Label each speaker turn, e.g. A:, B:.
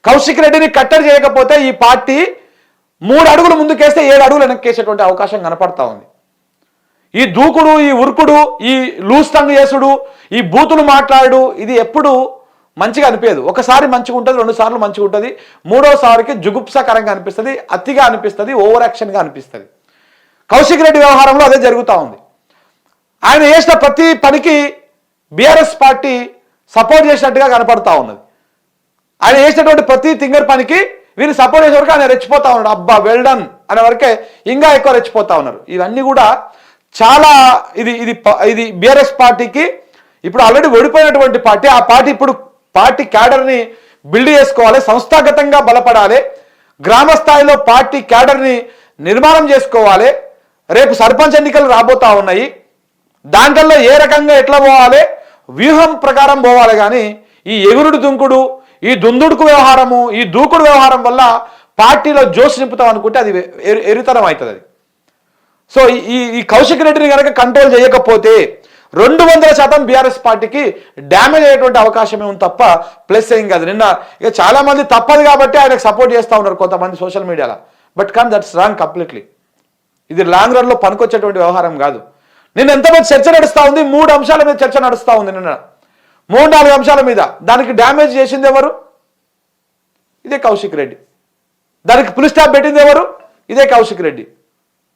A: కౌశిక్ రెడ్డిని కట్టడి చేయకపోతే ఈ పార్టీ 3 అడుగులు ముందుకేస్తే 7 అడుగులు వెనక్కేసేటువంటి అవకాశం కనపడతా ఉంది. ఈ దూకుడు, ఈ ఉరుకుడు, ఈ లూస్ టంగ్ చేసుడు, ఈ బూతులు మాట్లాడు, ఇది ఎప్పుడు మంచిగా అనిపించదు. ఒకసారి మంచిగా ఉంటుంది, 2 సార్లు మంచిగా ఉంటుంది, 3వ సారికి జుగుప్సకరంగా అనిపిస్తుంది, అతిగా అనిపిస్తుంది, ఓవర్ యాక్షన్గా అనిపిస్తుంది. కౌశిక్ రెడ్డి వ్యవహారంలో అదే జరుగుతూ ఉంది. ఆయన చేసిన ప్రతి పనికి బీఆర్ఎస్ పార్టీ సపోర్ట్ చేసినట్టుగా కనపడతా ఉన్నది. ఆయన చేసినటువంటి ప్రతి తింగర్ పనికి వీళ్ళు సపోర్ట్ చేసే వరకు ఆయన రెచ్చిపోతా ఉన్నాడు. అబ్బా వెల్ డన్ అనే వరకే ఇంకా ఎక్కువ రెచ్చిపోతా ఉన్నారు. ఇవన్నీ కూడా చాలా ఇది ఇది ఇది బీఆర్ఎస్ పార్టీకి ఇప్పుడు ఆల్రెడీ ఓడిపోయినటువంటి పార్టీ. ఆ పార్టీ ఇప్పుడు పార్టీ క్యాడర్ని బిల్డ్ చేసుకోవాలి, సంస్థాగతంగా బలపడాలి, గ్రామ స్థాయిలో పార్టీ క్యాడర్ని నిర్మాణం చేసుకోవాలి. రేపు సర్పంచ్ ఎన్నికలు రాబోతా ఉన్నాయి, దాంట్లో ఏ రకంగా ఎట్లా పోవాలి, వ్యూహం ప్రకారం పోవాలి. కానీ ఈ ఎగురుడు దుంకుడు, ఈ దుందుడుకు వ్యవహారము, ఈ దూకుడు వ్యవహారం వల్ల పార్టీలో జోష్ నింపుతాం అనుకుంటే అది ఎరితనం అవుతుంది. అది సో ఈ కౌశిక్ రెడ్డిని కనుక కంట్రోల్ చేయకపోతే 200% బీఆర్ఎస్ పార్టీకి డ్యామేజ్ అయ్యేటువంటి అవకాశమే ఉంది తప్ప ప్లస్ ఏం కాదు. నిన్న ఇక చాలా మంది తప్పదు కాబట్టి ఆయనకు సపోర్ట్ చేస్తూ ఉన్నారు కొంతమంది సోషల్ మీడియాలో. బట్ కానీ దట్స్ రాంగ్ కంప్లీట్లీ. ఇది లాంగ్ రన్లో పనికొచ్చేటువంటి వ్యవహారం కాదు. నిన్న ఎంతమంది చర్చ నడుస్తూ ఉంది, 3 అంశాల మీద చర్చ నడుస్తూ ఉంది. నిన్న 3-4 అంశాల మీద దానికి డ్యామేజ్ చేసింది ఎవరు? ఇదే కౌశిక్ రెడ్డి. దానికి ఫుల్ స్టాప్ పెట్టింది ఎవరు? ఇదే కౌశిక్ రెడ్డి.